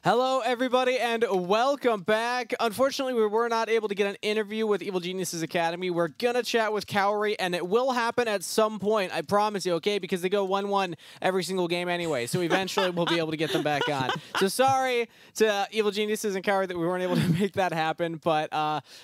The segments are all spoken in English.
Hello, everybody, and welcome back. Unfortunately, we were not able to get an interview with Evil Geniuses Academy. We're going to chat with Cowrie, and it will happen at some point, I promise you, okay? Because they go 1-1 every single game anyway, so eventually we'll be able to get them back on. So sorry to Evil Geniuses and Cowrie that we weren't able to make that happen, but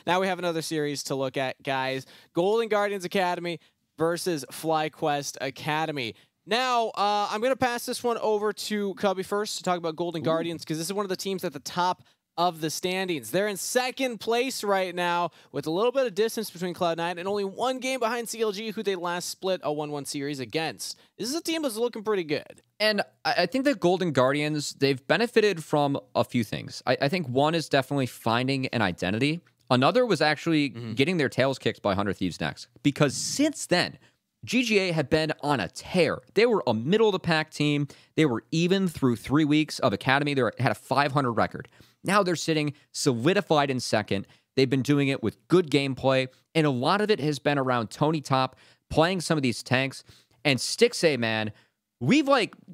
now we have another series to look at, guys. Golden Guardians Academy versus FlyQuest Academy. Now, I'm going to pass this one over to Cubby first to talk about Golden Guardians, because this is one of the teams at the top of the standings. They're in second place right now with a little bit of distance between Cloud9 and only one game behind CLG, who they last split a 1-1 series against. This is a team that's looking pretty good. And I think that Golden Guardians, they've benefited from a few things. I think one is definitely finding an identity. Another was actually getting their tails kicked by 100 Thieves next, because since then, GGA had been on a tear. They were a middle-of-the-pack team. They were even through 3 weeks of Academy. They had a 500 record. Now they're sitting solidified in second. They've been doing it with good gameplay, and a lot of it has been around Tony Top playing some of these tanks. And Stixay, man, we've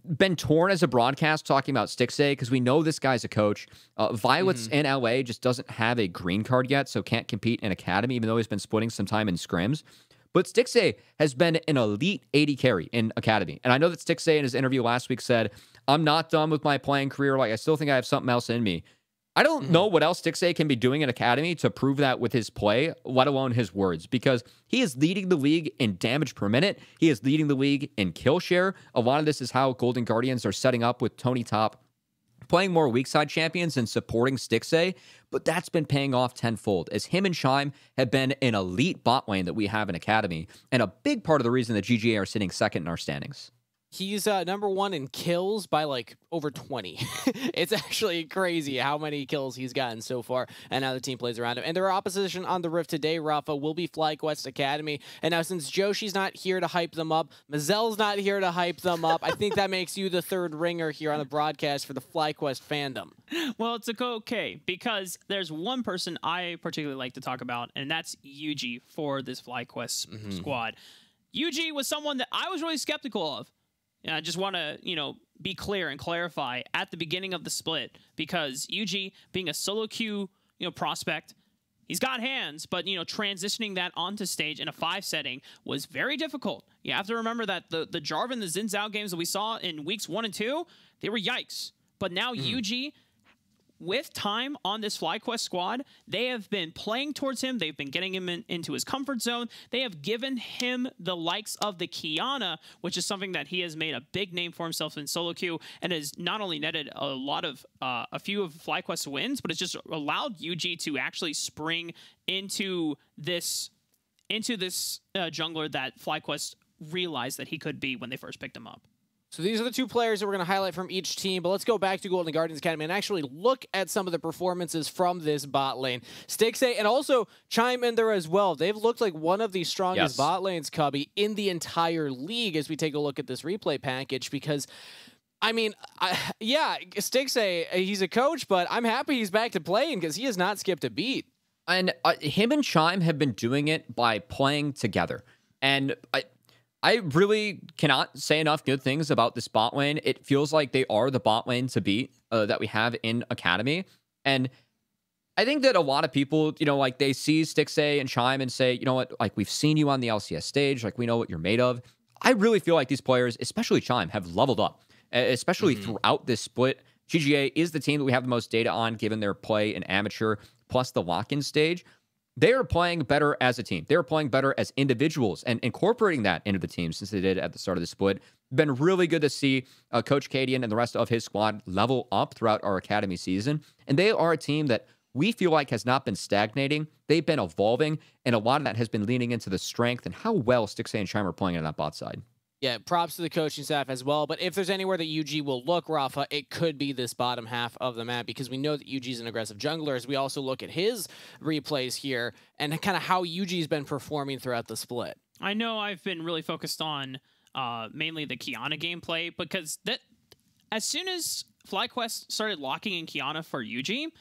been torn as a broadcast talking about Stixay because we know this guy's a coach. Violet's in LA, just doesn't have a green card yet, so can't compete in Academy, even though he's been splitting some time in scrims. But Stixay has been an elite 80 carry in Academy. And I know that Stixay in his interview last week said, I'm not done with my playing career. I still think I have something else in me. I don't know what else Stixay can be doing in Academy to prove that with his play, let alone his words, because he is leading the league in damage per minute. He is leading the league in kill share. A lot of this is how Golden Guardians are setting up with Tony Top playing more weak side champions and supporting Stixay, but that's been paying off tenfold, as him and Chime have been an elite bot lane that we have in Academy, and a big part of the reason that GGA are sitting second in our standings. He's #1 in kills by over 20. It's actually crazy how many kills he's gotten so far, and now the team plays around him. And their opposition on the Rift today, Rafa, will be FlyQuest Academy. And now since Joshi's not here to hype them up, Mazelle's not here to hype them up, I think that makes you the third ringer here on the broadcast for the FlyQuest fandom. Well, it's okay, because there's one person I particularly like to talk about, and that's UG for this FlyQuest squad. UG was someone that I was really skeptical of. And I just want to, be clear and clarify at the beginning of the split, because UG being a solo queue, prospect, he's got hands, but, transitioning that onto stage in a 5 setting was very difficult. You have to remember that the Jarvan, the Xin Zhao games that we saw in weeks 1 and 2, they were yikes. But now UG, with time on this FlyQuest squad, they have been playing towards him. They've been getting him into his comfort zone. They have given him the likes of the Kiana, which is something that he has made a big name for himself in solo queue, and has not only netted a few of FlyQuest's wins, but it's just allowed UG to actually spring into this jungler that FlyQuest realized that he could be when they first picked him up. So these are the 2 players that we're going to highlight from each team, but let's go back to Golden Guardians Academy and actually look at some of the performances from this bot lane. Stixay and also Chime in there as well. They've looked like one of the strongest bot lanes, Cubby, in the entire league as we take a look at this replay package, because yeah, Stixay, he's a coach, but I'm happy he's back to playing because he has not skipped a beat. And him and Chime have been doing it by playing together. And I really cannot say enough good things about this bot lane. It feels like they are the bot lane to beat that we have in Academy. And I think that a lot of people, they see Stixay and Chime and say, you know what, we've seen you on the LCS stage, we know what you're made of. I really feel like these players, especially Chime, have leveled up, especially throughout this split. GGA is the team that we have the most data on, given their play in amateur, plus the lock-in stage. They are playing better as a team. They're playing better as individuals and incorporating that into the team since they did at the start of the split. Been really good to see Coach Cadian and the rest of his squad level up throughout our Academy season. And they are a team that we feel like has not been stagnating. They've been evolving, and a lot of that has been leaning into the strength and how well Stixay and Chime are playing on that bot side. Yeah, props to the coaching staff as well. But if there's anywhere that UG will look, Rafa, it could be this bottom half of the map, because we know that UG's an aggressive jungler. As we also look at his replays here and kind of how UG's been performing throughout the split. I know I've been really focused on mainly the Kiana gameplay, because as soon as FlyQuest started locking in Kiana for UG,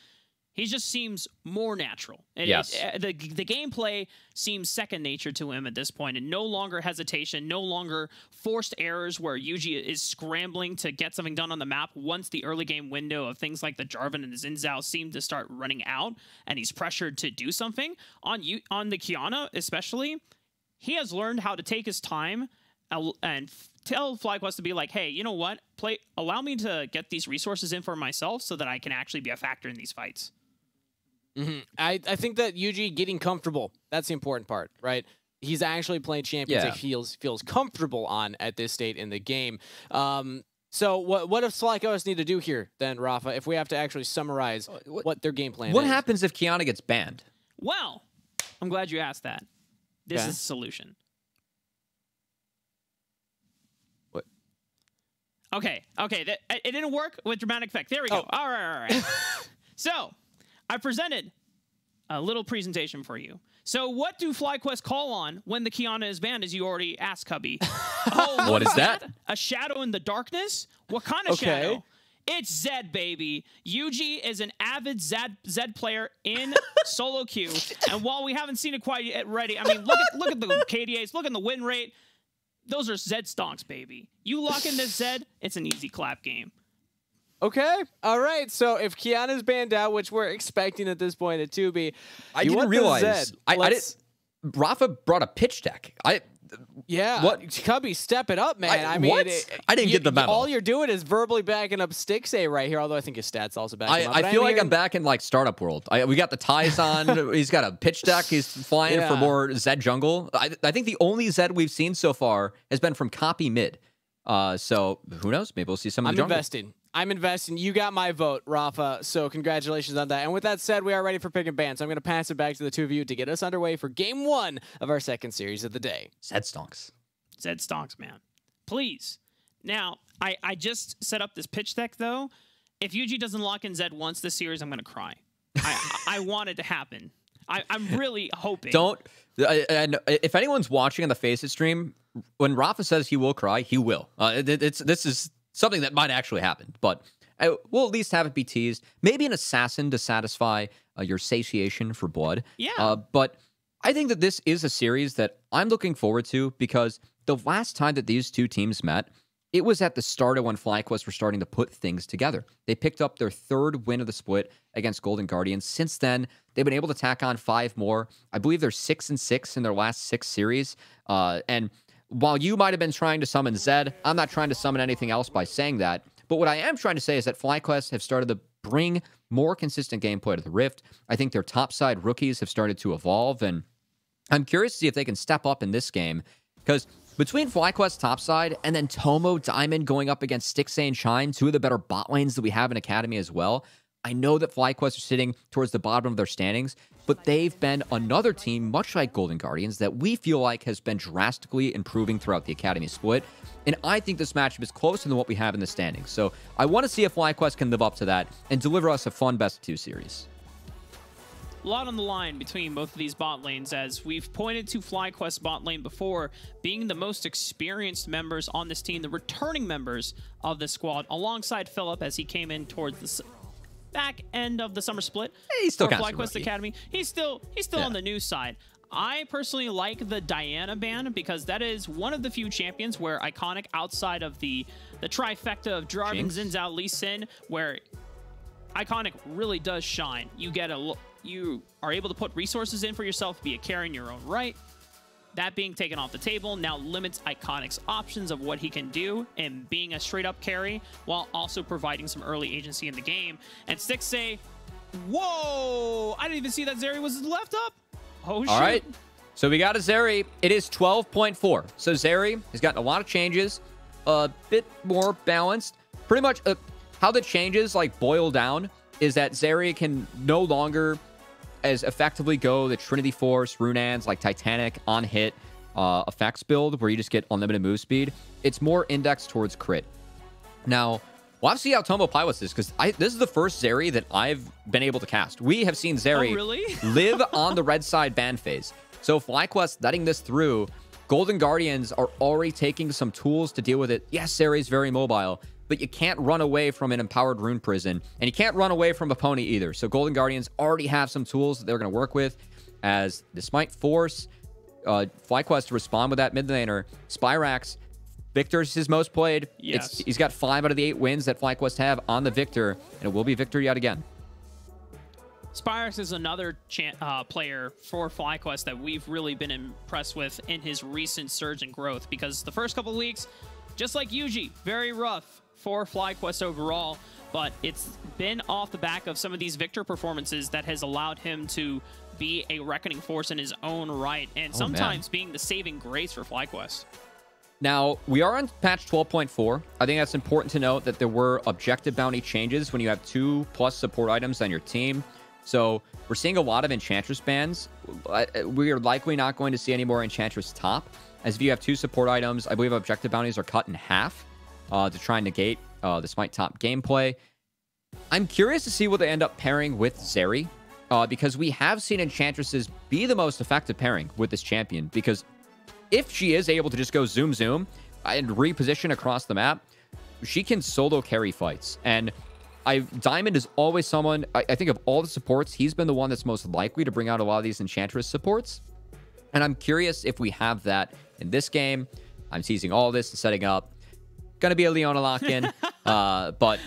He just seems more natural. Yes. The gameplay seems second nature to him at this point, and no longer hesitation, no longer forced errors where Yuji is scrambling to get something done on the map once the early game window of things like the Jarvan and the Xin Zhao seem to start running out, and he's pressured to do something. On the Qiyana especially, he has learned how to take his time and tell FlyQuest to be like, hey, you know what? Allow me to get these resources in for myself so that I can actually be a factor in these fights. I think that Yuji getting comfortable, that's the important part, right? He's actually playing champions that he feels comfortable on at this state in the game. So what does FlyQuest need to do here then, Rafa, if we have to actually summarize what their game plan is? What happens if Qiyana gets banned? Well, I'm glad you asked that. This is the solution. What? Okay. It didn't work with dramatic effect. There we go. All right. So, I presented a little presentation for you. So what do FlyQuest call on when the Qiyana is banned, as you already asked, Cubby? Oh, what is that? A shadow in the darkness? What kind of shadow? It's Zed, baby. Yuji is an avid Zed player in solo queue. And while we haven't seen it quite yet ready, I mean, look at the KDAs, look at the win rate. Those are Zed stonks, baby. You lock in this Zed, it's an easy clap game. Okay. All right. So if Qiyana's banned out, which we're expecting at this point at 2B, I didn't realize. Rafa brought a pitch deck. Yeah. What? Cubby, step it up, man. I mean, what? I didn't get the memo. All you're doing is verbally backing up Stixay right here, although I think his stats also back him up. I feel like I'm back in like startup world. We got the ties on. He's got a pitch deck. He's flying for more Zed jungle. I think the only Zed we've seen so far has been from copy mid. So who knows? Maybe we'll see some of the jungle. I'm investing. You got my vote, Rafa, so congratulations on that. And with that said, we are ready for pick and ban, so I'm going to pass it back to the two of you to get us underway for Game 1 of our second series of the day. Zed stonks. Zed stonks, man. Please. Now, I just set up this pitch deck, though. If Yuji doesn't lock in Zed once this series, I'm going to cry. I want it to happen. I'm really hoping. And if anyone's watching on the Faceit stream, when Rafa says he will cry, he will. This is something that might actually happen, but we'll at least have it be teased. Maybe an assassin to satisfy your satiation for blood. Yeah. But I think that this is a series that I'm looking forward to because the last time that these two teams met, it was at the start of when FlyQuest were starting to put things together. They picked up their third win of the split against Golden Guardians. Since then, they've been able to tack on 5 more. I believe they're 6-6 in their last 6 series. And while you might have been trying to summon Zed, I'm not trying to summon anything else by saying that. But what I am trying to say is that FlyQuest have started to bring more consistent gameplay to the Rift. I think their topside rookies have started to evolve, and I'm curious to see if they can step up in this game. Because between FlyQuest topside and then Tomo Diamond going up against Stixay and Shine, 2 of the better bot lanes that we have in Academy as well, I know that FlyQuest are sitting towards the bottom of their standings, but they've been another team, much like Golden Guardians, that we feel like has been drastically improving throughout the Academy split. And I think this matchup is closer than what we have in the standings. So I want to see if FlyQuest can live up to that and deliver us a fun best-of-2 series. A lot on the line between both of these bot lanes, as we've pointed to FlyQuest bot lane before being the most experienced members on this team, the returning members of the squad, alongside Philip as he came in towards the back end of the summer split. He's still for FlyQuest Academy. He's still on the new side. I personally like the Diana ban because that is one of the few champions where Iconic, outside of the trifecta of Jarvan, Xin Zhao, Lee Sin, where Iconic really does shine. You are able to put resources in for yourself, be a carry in your own right. That being taken off the table now limits Iconic's options of what he can do and being a straight-up carry while also providing some early agency in the game. And Stixay, whoa! I didn't even see that Zeri was left up. Oh, shoot. All right. So we got a Zeri. It is 12.4. So Zeri has gotten a lot of changes, a bit more balanced. Pretty much how the changes boil down is that Zeri can no longer as effectively go the Trinity Force, Runans, like Titanic, on hit effects build where you just get unlimited move speed. It's more indexed towards crit. Now, we'll have to see how Tomo pilots this, because this is the first Zeri that I've been able to cast. We have seen Zeri live on the red side ban phase. So FlyQuest letting this through, Golden Guardians are already taking some tools to deal with it. Yes, Zeri is very mobile, but you can't run away from an empowered rune prison, and you can't run away from a pony either. So Golden Guardians already have some tools that they're going to work with, as this might force FlyQuest to respond with that mid laner. Spyrax, Victor's his most played. Yes. He's got 5 out of the 8 wins that FlyQuest have on the Victor, and it will be Victor yet again. Spyrax is another player for FlyQuest that we've really been impressed with in his recent surge in growth, because the first couple of weeks, just like Yuji, very rough for FlyQuest overall, but it's been off the back of some of these Victor performances that has allowed him to be a reckoning force in his own right, and sometimes being the saving grace for FlyQuest. Now, we are on patch 12.4. I think that's important to note that there were objective bounty changes when you have 2+ support items on your team. So we're seeing a lot of Enchantress bans. We are likely not going to see any more Enchantress top, as if you have 2 support items, I believe objective bounties are cut in half to try and negate the Smite top gameplay. I'm curious to see what they end up pairing with Zeri, because we have seen Enchantresses be the most effective pairing with this champion, because if she is able to just go zoom and reposition across the map, she can solo carry fights. And Diamond is always someone, I think of all the supports, he's been the one that's most likely to bring out a lot of these Enchantress supports. And I'm curious if we have that in this game. I'm teasing all this and setting up. Gonna be a Leona lock-in, but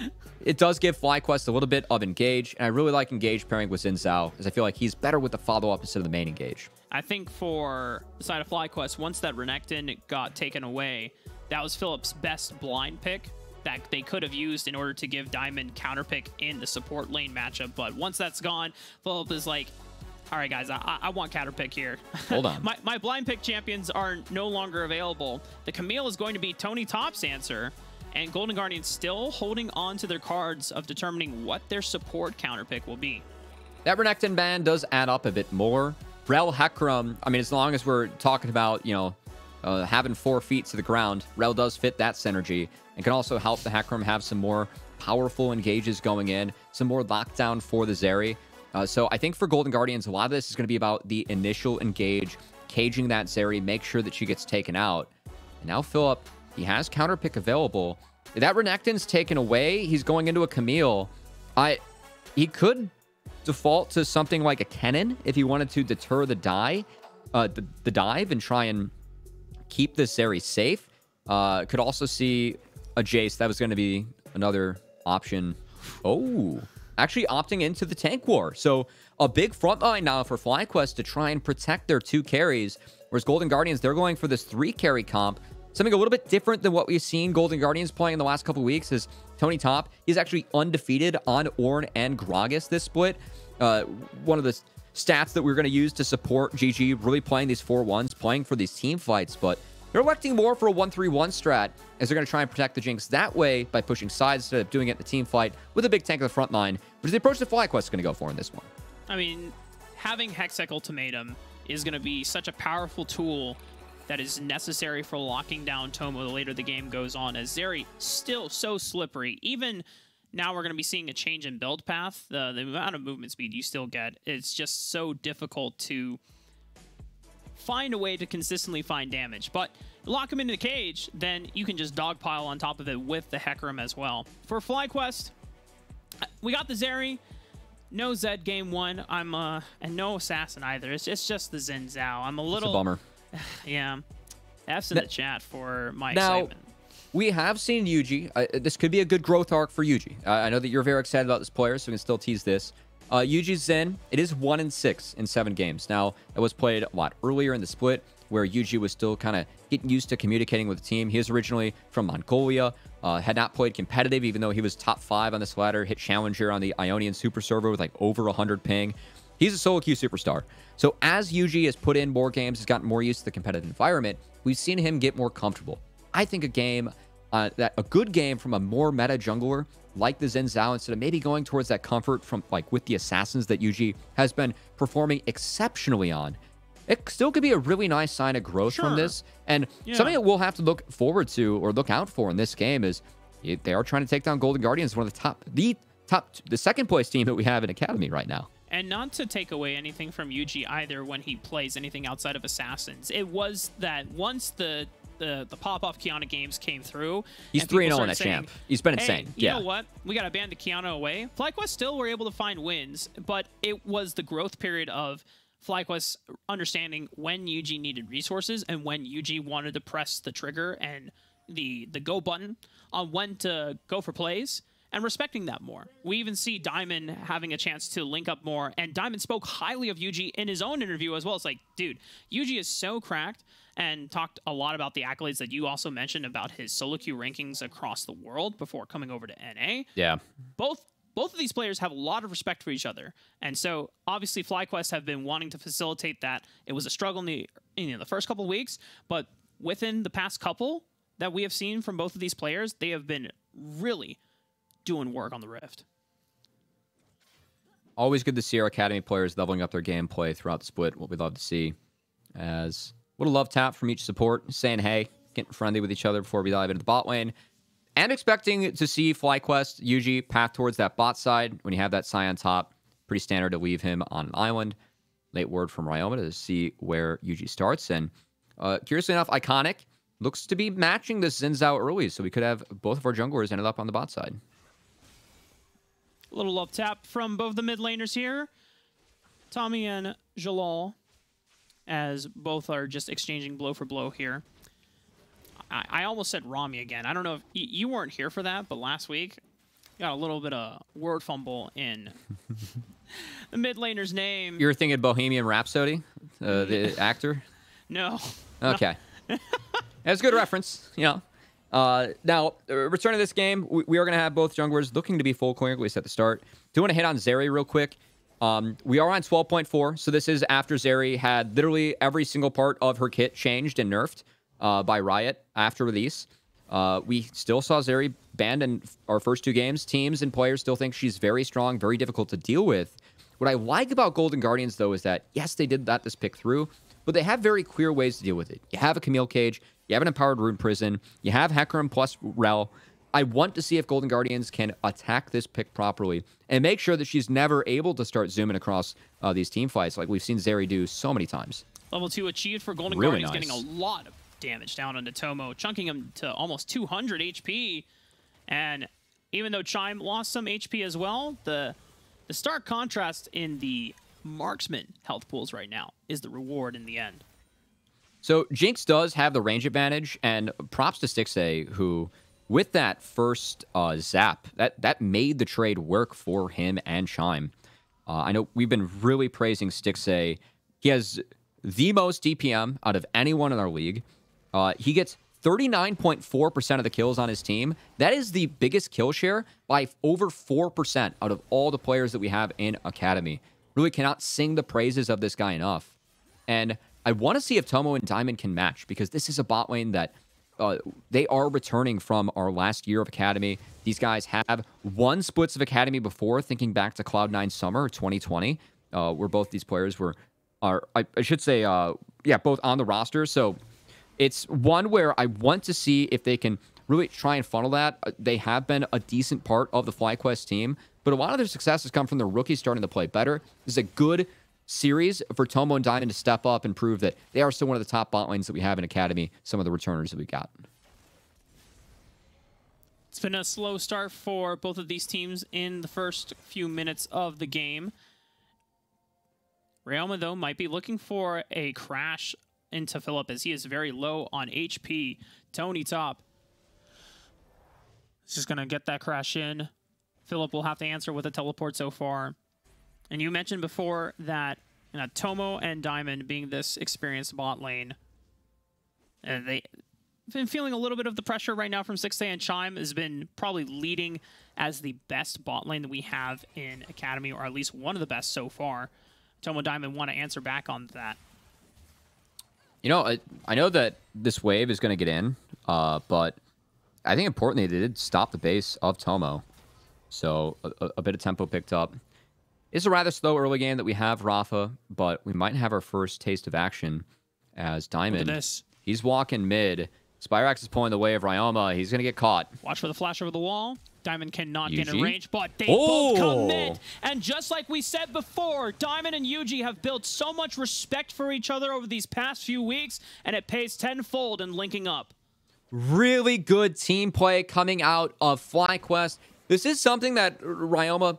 it does give FlyQuest a little bit of Engage, and I really like Engage pairing with Xin Zhao, as I feel like he's better with the follow-up instead of the main Engage. I think for the side of FlyQuest, once that Renekton got taken away, that was Philip's best blind pick that they could have used in order to give Diamond counterpick in the support lane matchup. But once that's gone, Philip is like, all right, guys, I want counterpick here. Hold on. my blind pick champions are no longer available. The Camille is going to be Tony Top's answer, and Golden Guardians still holding on to their cards of determining what their support counterpick will be. That Renekton ban does add up a bit more. Rel Hecarim, I mean, as long as we're talking about, you know, having 4 feet to the ground, Rel does fit that synergy and can also help the Hecarim have some more powerful engages going in, some more lockdown for the Zeri. So I think for Golden Guardians, a lot of this is going to be about the initial engage, caging that Zeri, make sure that she gets taken out. And now Philip, he has counterpick available. If that Renekton's taken away, he's going into a Camille. He could default to something like a Kennen if he wanted to deter the dive and try and keep this Zeri safe. Could also see a Jace. That was going to be another option. Oh, actually opting into the tank war. So a big front line now for FlyQuest to try and protect their 2 carries, whereas Golden Guardians, they're going for this 3 carry comp. Something a little bit different than what we've seen Golden Guardians playing in the last couple of weeks is Tony Top. He's actually undefeated on Ornn and Gragas this split. One of the stats that we're going to use to support GG really playing these 4-1s, playing for these team fights, but they're electing more for a 1-3-1 strat, as they're going to try and protect the Jinx that way by pushing sides instead of doing it in the team fight with a big tank at the front line, which is the approach that FlyQuest is going to go for in this one. I mean, having Hextech Ultimatum is going to be such a powerful tool that is necessary for locking down Tomo the later the game goes on, as Zeri still so slippery. Even now we're going to be seeing a change in build path. The amount of movement speed you still get, it's just so difficult to find a way to consistently find damage. But lock him into the cage, then you can just dogpile on top of it with the Hecarim as well. For FlyQuest, we got the Zeri. No Zed game 1. And no Assassin either. It's just the Xin Zhao. I'm a little... It's a bummer. Yeah. F's in the chat for my now, excitement. We have seen Yuji. This could be a good growth arc for Yuji. I know that you're very excited about this player, so we can still tease this. Yuji's Zen, it is 1-6 in 7 games. Now, it was played a lot earlier in the split, where Yuji was still kind of getting used to communicating with the team. He is originally from Mongolia, had not played competitive, even though he was top 5 on this ladder, hit Challenger on the Ionian Super Server with like over 100 ping. He's a solo queue superstar. So as Yuji has put in more games, has gotten more used to the competitive environment, we've seen him get more comfortable. I think a good game from a more meta jungler like the Xin Zhao, instead of maybe going towards that comfort from like with the assassins that Yuji has been performing exceptionally on, it still could be a really nice sign of growth from this. And something that we'll have to look forward to or look out for in this game is they are trying to take down Golden Guardians, one of the second place team that we have in Academy right now. And not to take away anything from Yuji either when he plays anything outside of Assassins. It was that once the the pop-off Kiana games came through. He's 3-0 in that champ. He's been insane. Hey, you know what? We got to ban the Kiana away. FlyQuest still were able to find wins, but it was the growth period of FlyQuest understanding when UG needed resources and when UG wanted to press the trigger and the go button on when to go for plays, and respecting that more. We even see Diamond having a chance to link up more, and Diamond spoke highly of UG in his own interview as well. It's like, dude, UG is so cracked, and talked a lot about the accolades that you also mentioned about his solo queue rankings across the world before coming over to NA. Yeah. Both of these players have a lot of respect for each other, and so obviously FlyQuest have been wanting to facilitate that. It was a struggle in the first couple of weeks, but within the past couple that we have seen from both of these players, they have been really doing work on the Rift. Always good to see our Academy players leveling up their gameplay throughout the split. What we love to see. As what a love tap from each support, saying hey, getting friendly with each other before we dive into the bot lane. And expecting to see FlyQuest, UG, path towards that bot side. When you have that Scion top, pretty standard to leave him on an island. Late word from Ryoma to see where UG starts. And curiously enough, Iconic looks to be matching this Xin Zhao early, so we could have both of our junglers ended up on the bot side. A little love tap from both the mid laners here. Tommy and Jalal, as both are just exchanging blow for blow here. I almost said Rami again. I don't know if you weren't here for that, but last week got a little bit of word fumble in the mid laner's name. You were thinking Bohemian Rhapsody, the actor? No. Okay. That's a good reference, you know. Now, returning to this game, we are going to have both junglers looking to be full clear, at least at the start. Do want to hit on Zeri real quick. We are on 12.4, so this is after Zeri had literally every single part of her kit changed and nerfed by Riot after release. We still saw Zeri banned in our first two games. Teams and players still think she's very strong, very difficult to deal with. What I like about Golden Guardians, though, is that, yes, they did let this pick through, but they have very clear ways to deal with it. You have a Camille Cage, you have an Empowered Rune Prison, you have Hecarim plus Rel. I want to see if Golden Guardians can attack this pick properly and make sure that she's never able to start zooming across these team fights like we've seen Zeri do so many times. Level 2 achieved for Golden Really Guardians, nice. getting a lot of damage down onto Tomo, chunking him to almost 200 HP. And even though Chime lost some HP as well, the stark contrast in the marksman health pools right now is the reward in the end. So Jinx does have the range advantage, and props to Stixxay, who, with that first zap, that made the trade work for him and Chime. I know we've been really praising Stixxay. He has the most DPM out of anyone in our league. He gets 39.4% of the kills on his team. That is the biggest kill share by over 4% out of all the players that we have in Academy. Really cannot sing the praises of this guy enough. And I want to see if Tomo and Diamond can match, because this is a bot lane that they are returning from our last year of Academy. These guys have won splits of Academy before, thinking back to Cloud9 Summer 2020, where both these players I should say, both on the roster. So it's one where I want to see if they can really try and funnel that. They have been a decent part of the FlyQuest team, but a lot of their success has come from the rookies starting to play better. This is a good series for Tomo and Diamond to step up and prove that they are still one of the top bot lanes that we have in Academy, some of the returners that we got. It's been a slow start for both of these teams in the first few minutes of the game. Ryoma, though, might be looking for a crash into Philip, as he is very low on HP. Tony top. He's just going to get that crash in. Philip will have to answer with a teleport so far. And you mentioned before that Tomo and Diamond being this experienced bot lane, and they've been feeling a little bit of the pressure right now from Stixxay, and Chime has been probably leading as the best bot lane that we have in Academy, or at least one of the best so far. Tomo and Diamond want to answer back on that. You know, I know that this wave is going to get in, but I think importantly, they did stop the base of Tomo. So a bit of tempo picked up. It's a rather slow early game that we have Rafa, but we might have our first taste of action as Diamond. Look at this. He's walking mid, Spyrax is pulling the way of Ryoma. He's going to get caught. Watch for the flash over the wall. Diamond cannot get in Yuji? range, but they both commit. And just like we said before, Diamond and Yuji have built so much respect for each other over these past few weeks, and it pays tenfold in linking up. Really good team play coming out of FlyQuest. This is something that Ryoma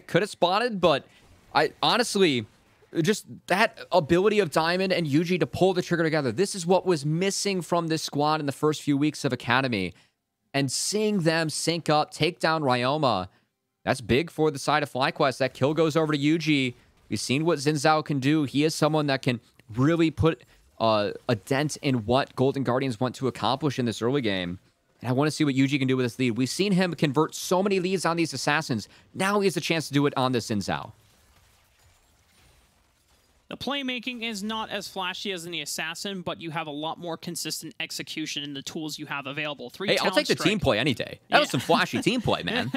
could have spotted, but I honestly, just that ability of Diamond and Yuji to pull the trigger together. This is what was missing from this squad in the first few weeks of Academy. And seeing them sync up, take down Ryoma, that's big for the side of FlyQuest. That kill goes over to Yuji. We've seen what Xin Zhao can do. He is someone that can really put a dent in what Golden Guardians want to accomplish in this early game. And I want to see what Yuji can do with this lead. We've seen him convert so many leads on these assassins. Now he has a chance to do it on this Xin Zhao. The playmaking is not as flashy as in the Assassin, but you have a lot more consistent execution in the tools you have available. Hey, I'll take the team play any day. That was some flashy team play, man.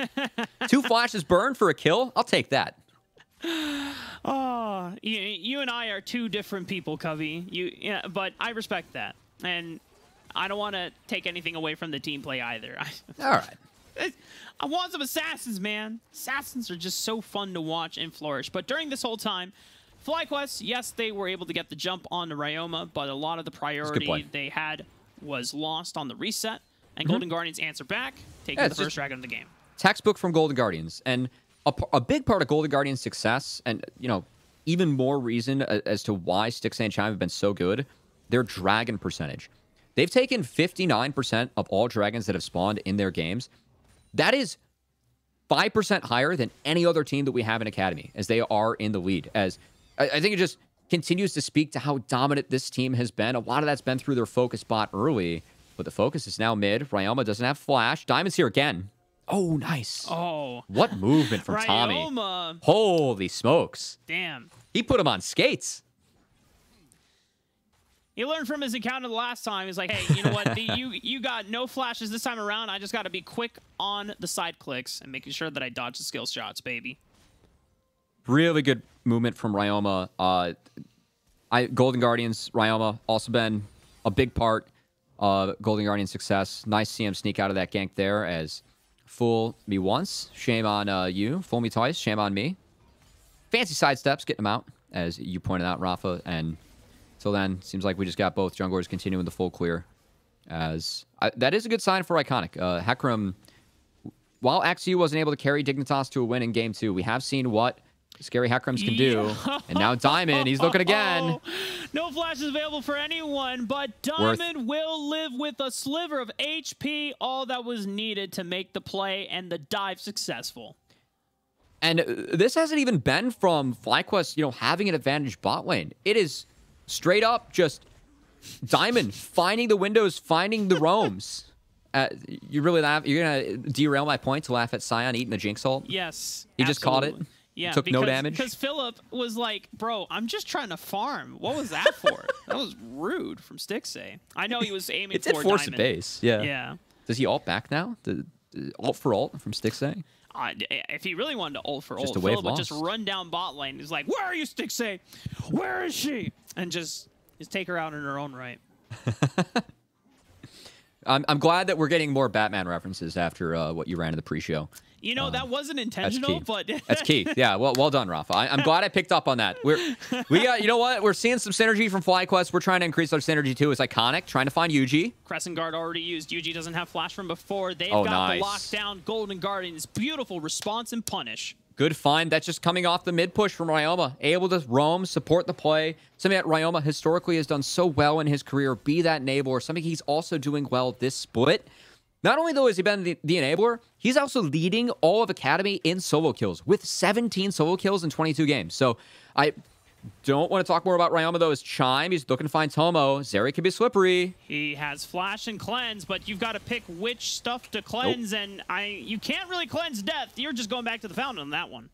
2 flashes burned for a kill. I'll take that. Oh, you and I are 2 different people, Covey. But I respect that. And I don't want to take anything away from the team play either. All right. I want some Assassins, man. Assassins are just so fun to watch and flourish. But during this whole time, FlyQuest, yes, they were able to get the jump on the Ryoma, but a lot of the priority they had was lost on the reset, and Golden Guardians answer back, taking the first dragon of the game. Textbook from Golden Guardians, and a big part of Golden Guardians' success, and even more reason as to why Stixxay and Chime have been so good, their dragon percentage. They've taken 59% of all dragons that have spawned in their games. That is 5% higher than any other team that we have in Academy, as they are in the lead. As I think it just continues to speak to how dominant this team has been. A lot of that's been through their focus bot early, but the focus is now mid. Ryoma doesn't have flash. Diamond's here again. Oh, nice. Oh. What movement from Tommy. Ryoma. Holy smokes. Damn. He put him on skates. He learned from his encounter the last time. He's like, hey, you know what? You got no flashes this time around. I just got to be quick on the side clicks and making sure that I dodge the skill shots, baby. Really good movement from Ryoma. Golden Guardians, Ryoma, also been a big part of Golden Guardians' success. Nice to see him sneak out of that gank there as fool me once, shame on you. Fool me twice, shame on me. Fancy sidesteps, getting him out, as you pointed out, Rafa. And till then, seems like we just got both junglers continuing the full clear. As that is a good sign for Iconic. Hecarim, while XU wasn't able to carry Dignitas to a win in Game 2, we have seen what Scary Hecarims can do. And now Diamond, he's looking again. No flashes available for anyone, but Diamond will live with a sliver of HP, all that was needed to make the play and the dive successful. And this hasn't even been from FlyQuest, having an advantage bot lane. It is straight up just Diamond finding the windows, finding the roams. You really laugh? You're going to derail my point to laugh at Sion eating the Jinx ult? Yes. He just caught it? Yeah, took no damage? Because Philip was like, bro, I'm just trying to farm. What was that for? That was rude from Stixxay. I know he was aiming for Diamond. It force a base, yeah. Yeah. Does he ult back now? Ult for ult from Stixxay? If he really wanted to ult for ult, Just a wave Philip would just run down bot lane. He's like, where are you, Stixxay? Where is she? And just take her out in her own right. I'm glad that we're getting more Batman references after what you ran in the pre-show. That wasn't intentional, but that's key. Yeah, well done, Rafa. I'm glad I picked up on that. We got, you know what? We're seeing some synergy from FlyQuest. We're trying to increase our synergy too. It's Iconic, trying to find Yuji. Crescent Guard already used. Yuji doesn't have flash from before. They've got the lockdown Golden Guardians. Beautiful response and punish. Good find. That's just coming off the mid push from Ryoma. Able to roam, support the play. Something that Ryoma historically has done so well in his career. Be that enabler. Something he's also doing well this split. Not only, though, has he been the enabler, he's also leading all of Academy in solo kills with 17 solo kills in 22 games. So I don't want to talk more about Ryoma, though, as Chime. He's looking to find Tomo. Zeri can be slippery. He has flash and cleanse, but you've got to pick which stuff to cleanse, and you can't really cleanse death. You're just going back to the fountain on that one.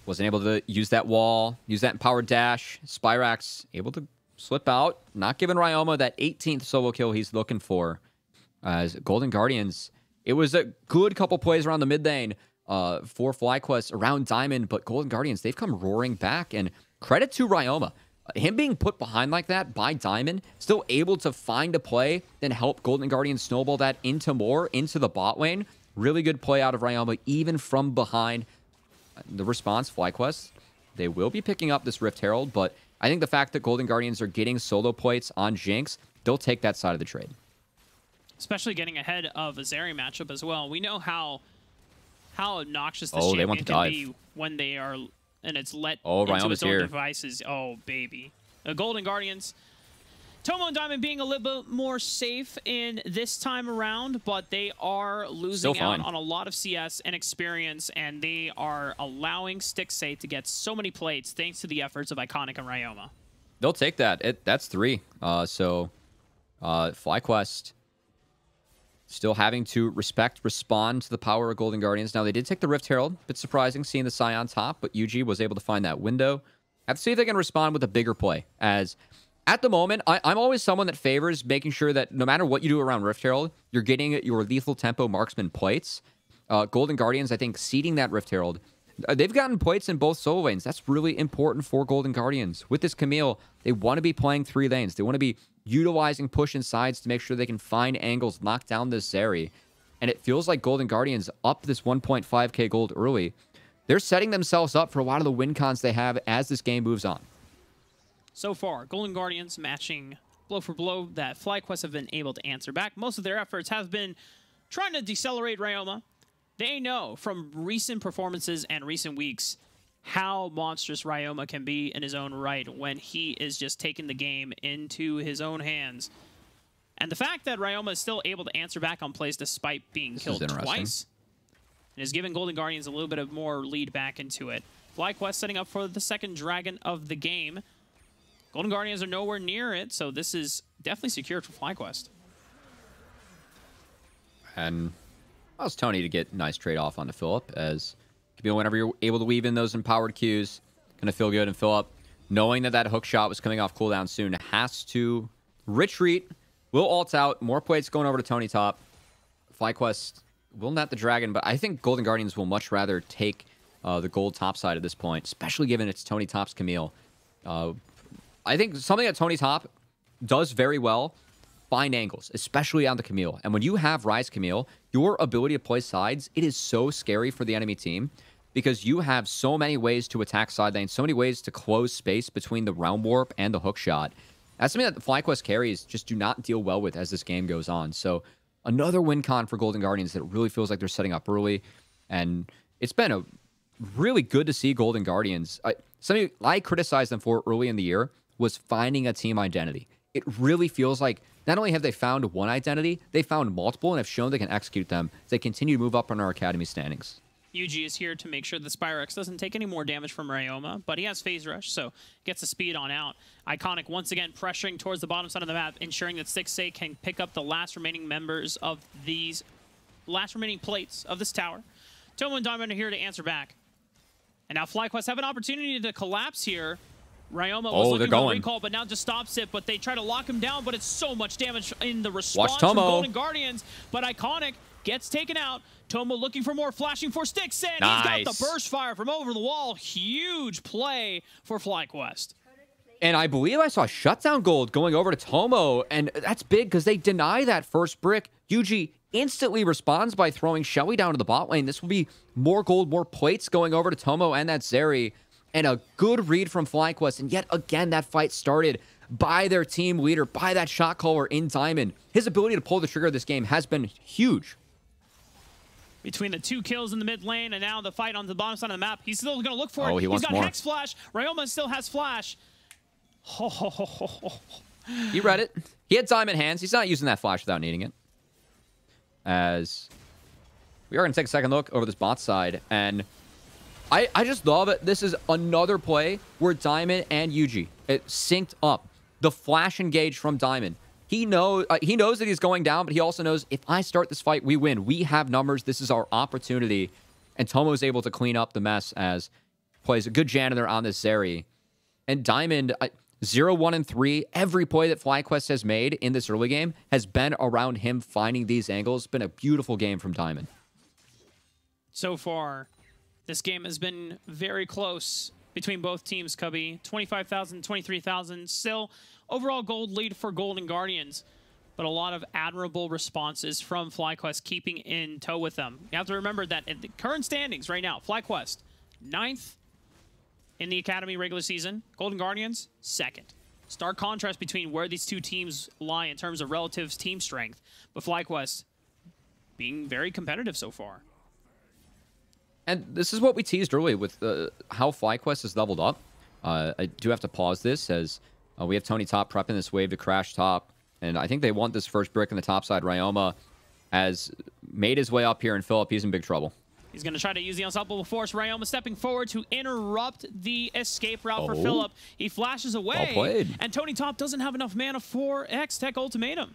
Wasn't able to use that wall, use that empowered dash. Spyrax able to slip out, not giving Ryoma that 18th solo kill he's looking for. As Golden Guardians, it was a good couple plays around the mid lane for FlyQuest around Diamond, but Golden Guardians, they've come roaring back, and credit to Ryoma. Him being put behind like that by Diamond, still able to find a play, then help Golden Guardians snowball that into the bot lane. Really good play out of Ryoma, even from behind. The response, FlyQuest, they will be picking up this Rift Herald, but I think the fact that Golden Guardians are getting solo plates on Jinx, they'll take that side of the trade. Especially getting ahead of a Zeri matchup as well. We know how obnoxious this they want champion to can dive. be when they are, and it's let Oh, into Ryoma's its own here. devices. Oh, baby. The Golden Guardians, Tomo and Diamond being a little bit more safe in this time around, but they are losing out on a lot of CS and experience, and they are allowing Stixxay to get so many plates thanks to the efforts of Iconic and Ryoma. They'll take that. That's 3. FlyQuest still having to respond to the power of Golden Guardians. Now, they did take the Rift Herald. Bit surprising seeing the Scion top, but UG was able to find that window. Have to see if they can respond with a bigger play. As at the moment, I'm always someone that favors making sure that no matter what you do around Rift Herald, you're getting your lethal tempo marksman plates. Golden Guardians, I think, seeding that Rift Herald. They've gotten plates in both solo lanes. That's really important for Golden Guardians. With this Camille, they want to be playing 3 lanes. They want to be utilizing push and sides to make sure they can find angles, knock down this Zeri. And it feels like Golden Guardians up this 1.5k gold early. They're setting themselves up for a lot of the win cons they have as this game moves on. So far, Golden Guardians matching blow for blow that FlyQuest have been able to answer back. Most of their efforts have been trying to decelerate Ryoma. They know from recent performances and recent weeks how monstrous Ryoma can be in his own right when he is just taking the game into his own hands. And the fact that Ryoma is still able to answer back on plays despite being killed twice is giving Golden Guardians a little bit of more lead back into it. FlyQuest setting up for the second dragon of the game. Golden Guardians are nowhere near it, so this is definitely secured for FlyQuest. And allows Tony to get nice trade-off onto Phillip, as Camille, whenever you're able to weave in those empowered Qs, gonna feel good. And Phillip, knowing that hook shot was coming off cooldown soon, has to retreat. Will ult out. More plates going over to Tony top. FlyQuest will net the dragon, but I think Golden Guardians will much rather take the gold top side at this point, especially given it's Tony top's Camille. I think something that Tony top does very well, find angles, especially on the Camille. And when you have Rise Camille, your ability to play sides, it is so scary for the enemy team because you have so many ways to attack side lane, so many ways to close space between the Realm Warp and the hook shot. That's something that the FlyQuest carries just do not deal well with as this game goes on. So another win con for Golden Guardians that really feels like they're setting up early. And it's been a really good to see Golden Guardians. Something I criticized them for early in the year was finding a team identity. It really feels like not only have they found one identity, they found multiple and have shown they can execute them as they continue to move up on our academy standings. UG is here to make sure the Spyrex doesn't take any more damage from Ryoma, but he has Phase Rush, so gets the speed on out. Iconic once again pressuring towards the bottom side of the map, ensuring that Stixxay can pick up the last remaining members of these last remaining plates of this tower. Tomo and Diamond are here to answer back. And now FlyQuest have an opportunity to collapse here. Ryoma was looking for a recall, but now just stops it. But they try to lock him down, but it's so much damage in the response from Golden Guardians. But Iconic gets taken out. Tomo looking for more, flashing for Stixxay, and he's got the burst fire from over the wall. Huge play for FlyQuest. And I believe I saw shutdown gold going over to Tomo, and that's big because they deny that first brick. UG instantly responds by throwing Shelly down to the bot lane. This will be more gold, more plates going over to Tomo and that Zeri. And a good read from FlyQuest. And yet again, that fight started by their team leader, by that shot caller in Diamond. His ability to pull the trigger of this game has been huge. Between the 2 kills in the mid lane and now the fight on the bottom side of the map, he's still going to look for it. He's got Hex Flash. Ryoma still has Flash. He read it. He had Diamond hands. He's not using that Flash without needing it. As we are going to take a second look over this bot side. And I just love it. This is another play where Diamond and UG, it synced up. The flash engage from Diamond. He knows that he's going down, but he also knows if I start this fight, we win. We have numbers. This is our opportunity. And Tomo is able to clean up the mess as plays a good janitor on this Zeri. And Diamond, 0, 1, and 3, every play that FlyQuest has made in this early game has been around him finding these angles. It's been a beautiful game from Diamond. So far, this game has been very close between both teams, Cubby. 25,000, 23,000. Still, overall gold lead for Golden Guardians. But a lot of admirable responses from FlyQuest keeping in tow with them. You have to remember that in the current standings right now, FlyQuest, 9th in the Academy regular season. Golden Guardians, 2nd. Stark contrast between where these two teams lie in terms of relative team strength. But FlyQuest being very competitive so far. And this is what we teased earlier with how FlyQuest has leveled up. I do have to pause this as we have Tony Top prepping this wave to crash top. And I think they want this first brick in the top side. Ryoma has made his way up here, and Philip, he's in big trouble. He's going to try to use the unstoppable force. Ryoma stepping forward to interrupt the escape route for Philip. He flashes away. Well played. And Tony Top doesn't have enough mana for X-Tech Ultimatum.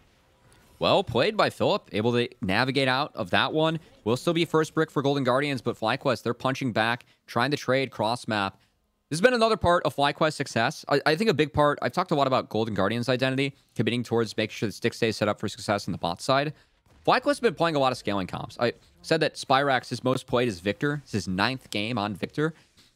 Well played by Philip, able to navigate out of that one. Will still be first brick for Golden Guardians, but FlyQuest, they're punching back, trying to trade cross map. This has been another part of FlyQuest's success. I think a big part, I've talked a lot about Golden Guardians' identity, committing towards making sure the stick stays set up for success on the bot side. FlyQuest has been playing a lot of scaling comps. I said that Spyrax, his most played is Victor. It's his 9th game on Victor.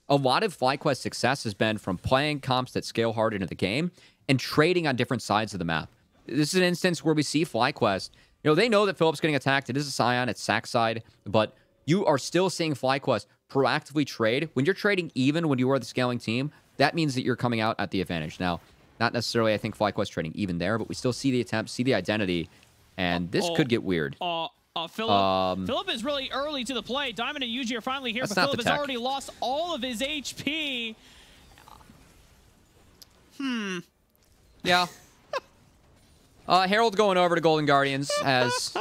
A lot of FlyQuest's success has been from playing comps that scale hard into the game and trading on different sides of the map. This is an instance where we see FlyQuest. You know, they know that Philip's getting attacked. It is a Scion, it's sack side, but you are still seeing FlyQuest proactively trade. When you're trading even when you are the scaling team, that means that you're coming out at the advantage. Now, not necessarily, I think, FlyQuest trading even there, but we still see the attempt, see the identity, and this could get weird. Philip is really early to the play. Diamond and Yuji are finally here, but Philip has already lost all of his HP. Yeah. Harold going over to Golden Guardians has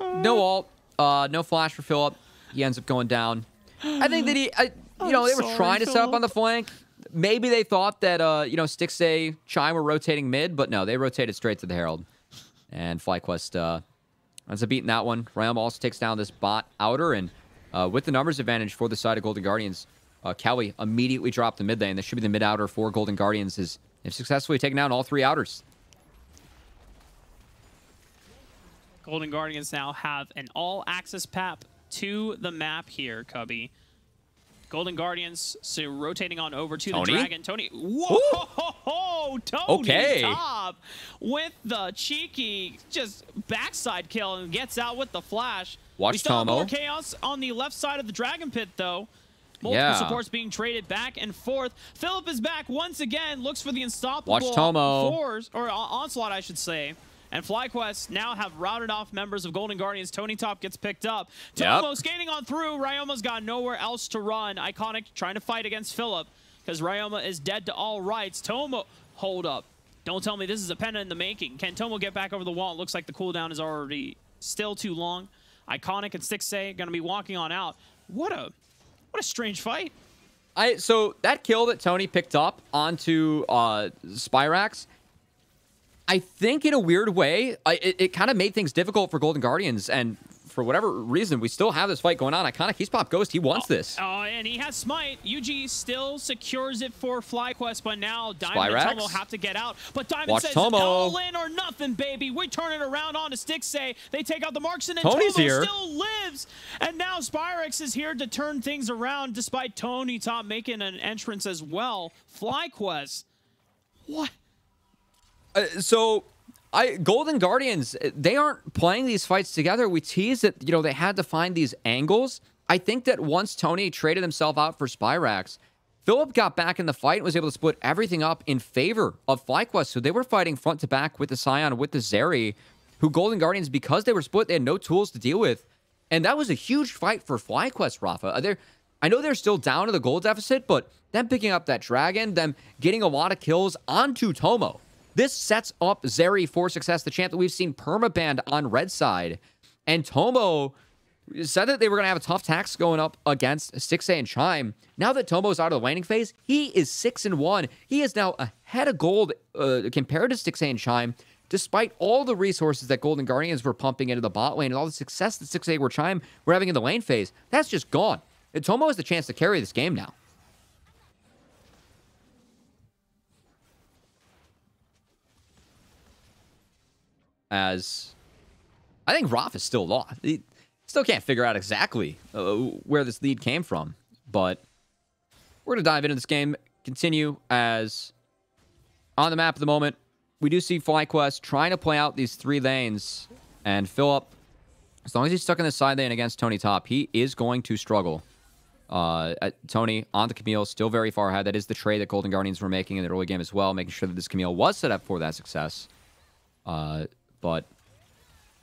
no ult, no flash for Philip. He ends up going down. I think that they were trying to set up on the flank. Maybe they thought that, Stixay, Chime were rotating mid, but no, they rotated straight to the Herald. And FlyQuest ends up beating that one. Ryoma also takes down this bot outer, and with the numbers advantage for the side of Golden Guardians, Kelly immediately dropped the mid lane. This should be the mid outer for Golden Guardians, as they've successfully taken down all 3 outers. Golden Guardians now have an all-access pap to the map here, Cubby. Golden Guardians so rotating on over to the Dragon. Tony, whoa, Tony Top with the cheeky just backside kill and gets out with the flash. Watch we still have Tomo. more chaos on the left side of the Dragon Pit, though. Multiple supports being traded back and forth. Philip is back once again, looks for the unstoppable force, or onslaught, I should say. And FlyQuest now have routed off members of Golden Guardians. Tony Top gets picked up. Tomo skating on through. Ryoma's got nowhere else to run. Iconic trying to fight against Philip because Ryoma is dead to all rights. Tomo, hold up. Don't tell me this is a penta in the making. Can Tomo get back over the wall? It looks like the cooldown is already still too long. Iconic and Stixay going to be walking on out. What a strange fight. So that kill that Tony picked up onto Spyrax, I think in a weird way, it kind of made things difficult for Golden Guardians, and for whatever reason, we still have this fight going on. Iconic, he's Pop Ghost, he wants this. And he has Smite. UG still secures it for FlyQuest, but now Diamond and Tomo have to get out. But Diamond says, all in or nothing, baby. We turn it around on to Stixay. They take out the Marksman, and Tomo still lives. And now Spyrax is here to turn things around, despite Tony Top making an entrance as well. FlyQuest, what? Golden Guardians, they aren't playing these fights together. We teased that, they had to find these angles. I think that once Tony traded himself out for Spyrax, Philip got back in the fight and was able to split everything up in favor of FlyQuest. So they were fighting front to back with the Scion, with the Zeri, who Golden Guardians, because they were split, they had no tools to deal with. And that was a huge fight for FlyQuest, Rafa. I know they're still down to the gold deficit, but them picking up that Dragon, them getting a lot of kills onto Tomo. This sets up Zeri for success, the champ that we've seen permabanned on red side. And Tomo said that they were going to have a tough tax going up against Stixay and Chime. Now that Tomo's out of the laning phase, he is 6-1. He is now ahead of gold compared to Stixay and Chime, despite all the resources that Golden Guardians were pumping into the bot lane and all the success that Stixay or Chime were having in the lane phase. That's just gone. And Tomo has the chance to carry this game now. As I think Roth is still lost. He still can't figure out exactly where this lead came from. But we're going to dive into this game, continue as on the map at the moment. We do see FlyQuest trying to play out these 3 lanes, and Philip, as long as he's stuck in the side lane against Tony Top, he is going to struggle. Tony on the Camille, still very far ahead. That is the trade that Golden Guardians were making in the early game as well, making sure that this Camille was set up for that success. But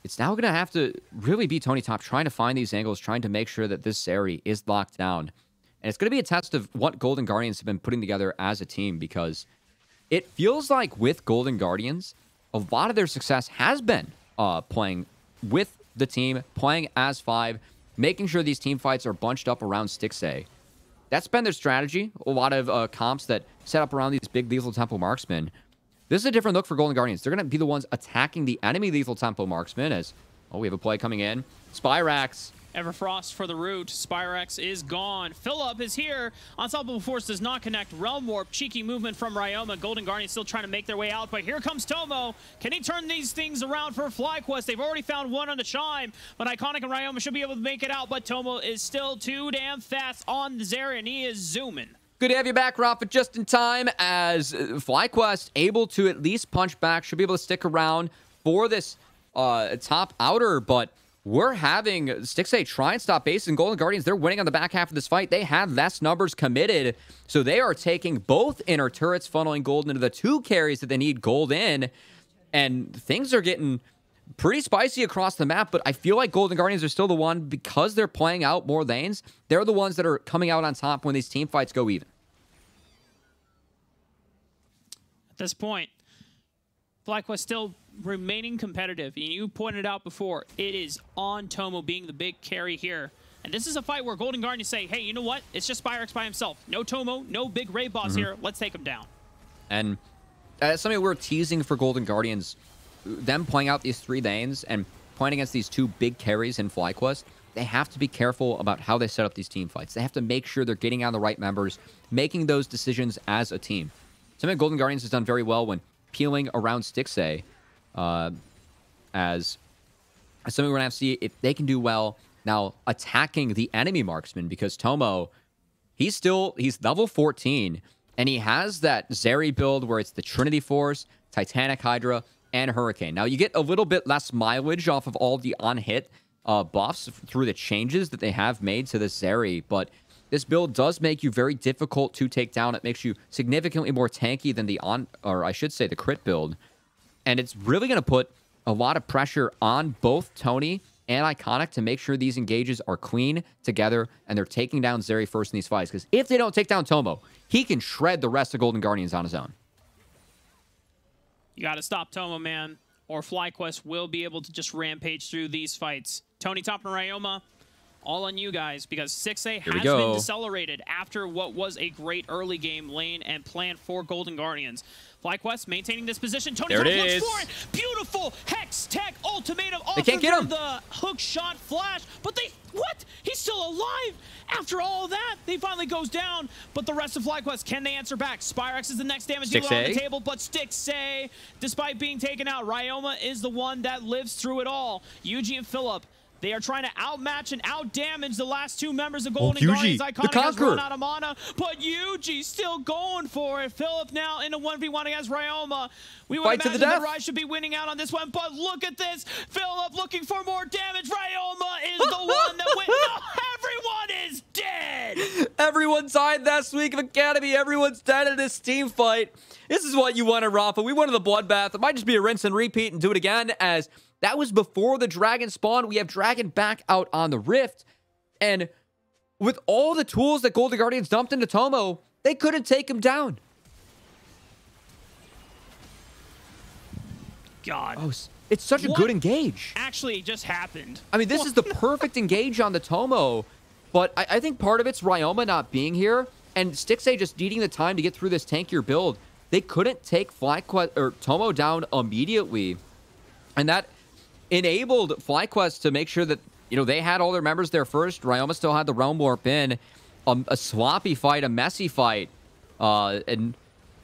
it's now going to have to really be Tony Top trying to find these angles, trying to make sure that this Zeri is locked down. And it's going to be a test of what Golden Guardians have been putting together as a team, because it feels like with Golden Guardians, a lot of their success has been playing with the team, playing as 5, making sure these team fights are bunched up around Stixxay. That's been their strategy. A lot of comps that set up around these big lethal tempo marksmen. This is a different look for Golden Guardians. They're going to be the ones attacking the enemy lethal tempo marksman as, oh, we have a play coming in. Spyrax. Everfrost for the root. Spyrax is gone. Philip is here. Unstoppable Force does not connect. Realm Warp. Cheeky movement from Ryoma. Golden Guardians still trying to make their way out, but here comes Tomo. Can he turn these things around for FlyQuest? They've already found one on the Chime, but Iconic and Ryoma should be able to make it out, but Tomo is still too damn fast on the Zeri, and he is zooming. Good to have you back, Rafa, just in time as FlyQuest able to at least punch back, should be able to stick around for this top outer, but we're having Stixxay try and stop base, and Golden Guardians, they're winning on the back half of this fight. They have less numbers committed, so they are taking both inner turrets, funneling gold into the 2 carries that they need gold in, and things are getting pretty spicy across the map, but I feel like Golden Guardians are still the one, because they're playing out more lanes, they're the ones that are coming out on top when these team fights go even. At this point, FlyQuest still remaining competitive, and you pointed out before, it is on Tomo being the big carry here. And this is a fight where Golden Guardians say, hey, you know what? It's just Spyrax by himself. No Tomo, no big raid boss here. Let's take him down. And that's something we're teasing for Golden Guardians. Them playing out these 3 lanes and playing against these 2 big carries in FlyQuest, they have to be careful about how they set up these team fights. They have to make sure they're getting on the right members, making those decisions as a team. Something Golden Guardians has done very well when peeling around Stixxay, as something we're going to have to see if they can do well now attacking the enemy marksman, because Tomo, he's level 14, and he has that Zeri build where it's the Trinity Force, Titanic Hydra, and Hurricane. Now, you get a little bit less mileage off of all the on-hit buffs through the changes that they have made to the Zeri, but this build does make you very difficult to take down. It makes you significantly more tanky than the the crit build. And it's really going to put a lot of pressure on both Tony and Iconic to make sure these engages are clean together and they're taking down Zeri first in these fights. Because if they don't take down Tomo, he can shred the rest of Golden Guardians on his own. You got to stop Tomo, man, or FlyQuest will be able to just rampage through these fights. Tony Top and Ryoma, all on you guys, because Stixxay has been decelerated after what was a great early game lane and plan for Golden Guardians. FlyQuest maintaining this position. Tony Top looks for it. Beautiful Hex Tech ultimatum. They can't get him. The hook shot flash, but they, what? He's still alive after all that. He finally goes down, but the rest of FlyQuest, can they answer back? Spyrax is the next damage dealer on the table, but Stixxay, despite being taken out, Ryoma is the one that lives through it all. Yuji and Philip, they are trying to outmatch and outdamage the last 2 members of Golden Guardians. Iconic has run out of mana, but Yuji still going for it. Philip now in a 1v1 against Ryoma. We would imagine that Rai should be winning out on this one, but look at this. Philip looking for more damage. Ryoma is the one that wins. No, everyone is dead. Everyone died last week of Academy. Everyone's dead in this team fight. This is what you wanted, Rafa. We wanted the bloodbath. It might just be a rinse and repeat and do it again, as that was before the Dragon spawn. We have Dragon back out on the Rift. And with all the tools that Golden Guardians dumped into Tomo, they couldn't take him down. God. Oh, it's such a good engage. Actually just happened. I mean, this is the perfect engage on the Tomo. But I think part of it's Ryoma not being here and Stixxay just needing the time to get through this tankier build. They couldn't take FlyQuest or Tomo down immediately. And that enabled FlyQuest to make sure that, you know, they had all their members there first. Ryoma still had the Realm Warp in. A sloppy fight, a messy fight, and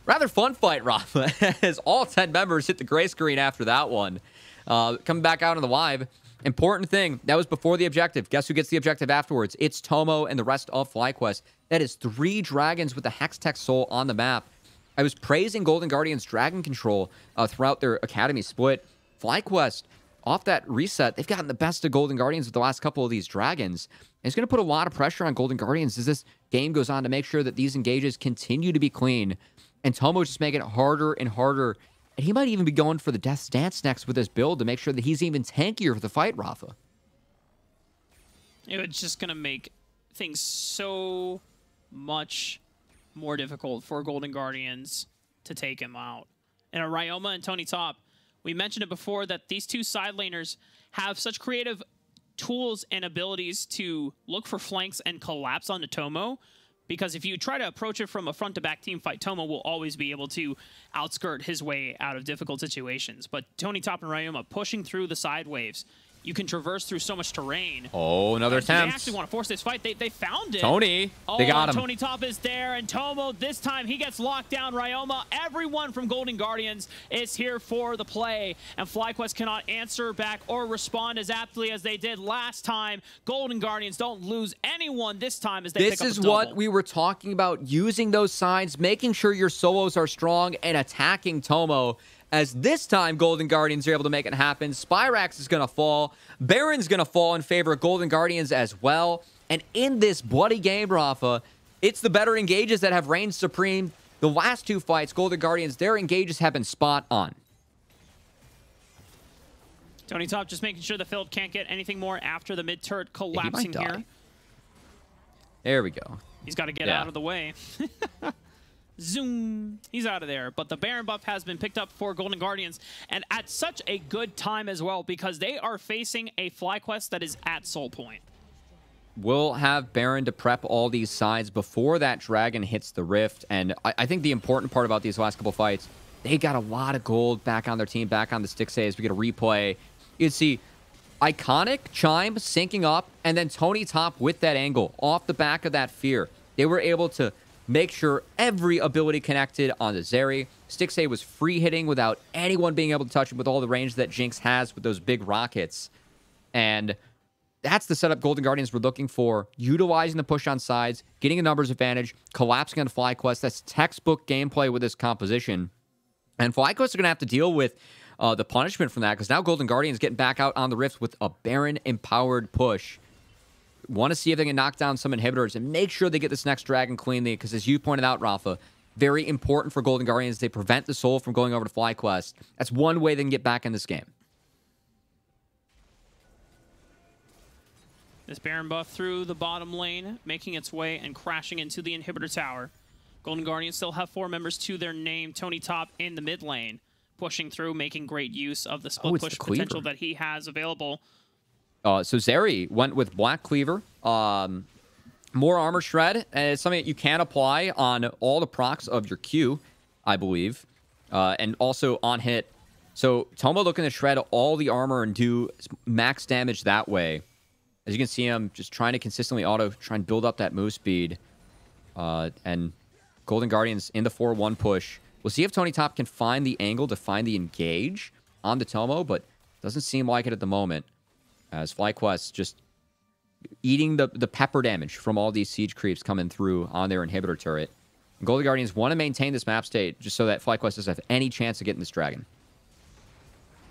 rather fun fight, Rafa, as all 10 members hit the gray screen after that one. Coming back out on the live, Important thing, that was before the objective. Guess who gets the objective afterwards? It's Tomo and the rest of FlyQuest. That is 3 dragons with the Hextech Soul on the map. I was praising Golden Guardians' dragon control throughout their Academy split. FlyQuest, off that reset, they've gotten the best of Golden Guardians with the last couple of these dragons. And it's going to put a lot of pressure on Golden Guardians as this game goes on to make sure that these engages continue to be clean. And Tomo's just making it harder and harder. And he might even be going for the Death's Dance next with this build to make sure that he's even tankier for the fight, Rafa. It's just going to make things so much more difficult for Golden Guardians to take him out. And Ryoma and Tony Top, we mentioned it before that these 2 side laners have such creative tools and abilities to look for flanks and collapse onto Tomo. Because if you try to approach it from a front-to-back team fight, Tomo will always be able to outskirt his way out of difficult situations. But Tony Top and Ryoma pushing through the side waves. You can traverse through so much terrain. Oh, another attempt. They actually want to force this fight. They found it. Tony, they got him. Tony Top is there, and Tomo, this time, he gets locked down. Ryoma, everyone from Golden Guardians is here for the play, and FlyQuest cannot answer back or respond as aptly as they did last time. Golden Guardians don't lose anyone this time as they pick up a double. This is what we were talking about, using those signs, making sure your solos are strong, and attacking Tomo. As this time, Golden Guardians are able to make it happen. Spyrax is going to fall. Baron's going to fall in favor of Golden Guardians as well. And in this bloody game, Rafa, it's the better engages that have reigned supreme. The last 2 fights, Golden Guardians, their engages have been spot on. Tony Top just making sure the field can't get anything more after the mid-turret collapsing here. There we go. He's got to get out of the way. Zoom. He's out of there. But the Baron buff has been picked up for Golden Guardians. And at such a good time as well, because they are facing a FlyQuest that is at soul point. We'll have Baron to prep all these sides before that dragon hits the rift. And I think the important part about these last couple fights, they got a lot of gold back on their team, back on the Stixxay as we get a replay. You can see Iconic, Chime syncing up, and then Tony Top with that angle off the back of that fear. They were able to make sure every ability connected on the Zeri. Stixxay was free hitting without anyone being able to touch him with all the range that Jinx has with those big rockets. And that's the setup Golden Guardians were looking for, utilizing the push on sides, getting a numbers advantage, collapsing on FlyQuest. That's textbook gameplay with this composition. And FlyQuest are going to have to deal with the punishment from that, because now Golden Guardians getting back out on the rift with a Baron-empowered push. Want to see if they can knock down some inhibitors and make sure they get this next dragon cleanly, because as you pointed out, Rafa, very important for Golden Guardians. They prevent the soul from going over to FlyQuest. That's one way they can get back in this game. This Baron buff through the bottom lane, making its way and crashing into the inhibitor tower. Golden Guardians still have 4 members to their name. Tony Top in the mid lane, pushing through, making great use of the split push potential that he has available. So Zeri went with Black Cleaver. More armor shred, and it's something that you can apply on all the procs of your Q, I believe. And also on hit. So Tomo looking to shred all the armor and do max damage that way. As you can see him just trying to consistently try and build up that move speed. And Golden Guardians in the 4-1 push. We'll see if Tony Top can find the angle to find the engage on the Tomo, but doesn't seem like it at the moment. As FlyQuest just eating the pepper damage from all these siege creeps coming through on their inhibitor turret. And Golden Guardians want to maintain this map state just so that FlyQuest doesn't have any chance of getting this dragon.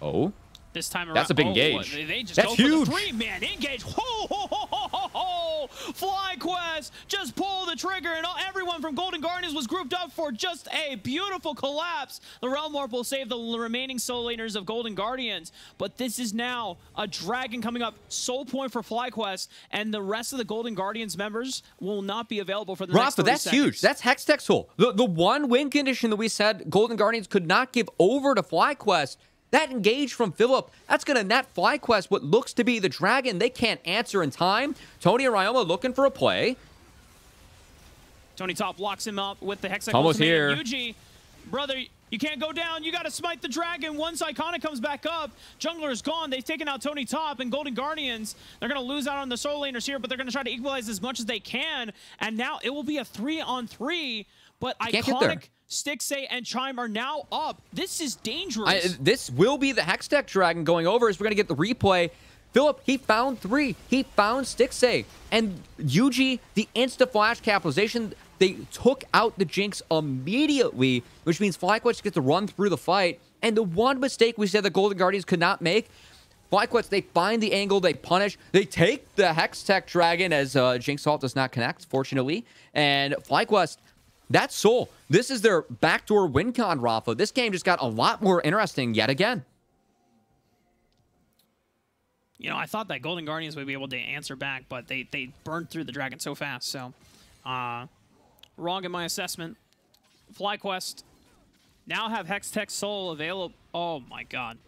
Oh. This time around, that's a big engage. They just that's go huge. For the 3-man engage. Ho, ho, ho, ho, ho, ho. FlyQuest just pull the trigger, and everyone from Golden Guardians was grouped up for just a beautiful collapse. The Realm Warp will save the remaining soul laners of Golden Guardians, but this is now a dragon coming up, soul point for FlyQuest, and the rest of the Golden Guardians members will not be available for the next 30 that's seconds. huge. That's Hextech Soul. The one win condition that we said Golden Guardians could not give over to FlyQuest. That engage from Philip, that's going to net FlyQuest what looks to be the dragon. They can't answer in time. Tony and Ryoma looking for a play. Tony Top locks him up with the Hextech Almost ultimate. here. Yuji, brother, you can't go down. You got to smite the dragon. Once Iconic comes back up, Jungler is gone. They've taken out Tony Top and Golden Guardians. They're going to lose out on the soul laners here, but they're going to try to equalize as much as they can. And now it will be a 3-on-3, but Iconic, Stixxay, and Chime are now up. This is dangerous. This will be the Hextech dragon going over as we're going to get the replay. Philip, he found 3. He found Stixxay. And Yuji, the insta-flash capitalization, they took out the Jinx immediately, which means FlyQuest gets to run through the fight. And the one mistake we said the Golden Guardians could not make, FlyQuest, they find the angle, they punish, they take the Hextech Dragon as Jinx ult does not connect, fortunately. And FlyQuest, that's Soul. This is their backdoor win con, Rafa. This game just got a lot more interesting yet again. You know, I thought that Golden Guardians would be able to answer back, but they burned through the dragon so fast. So, wrong in my assessment. FlyQuest now have Hextech Soul available. Oh my god.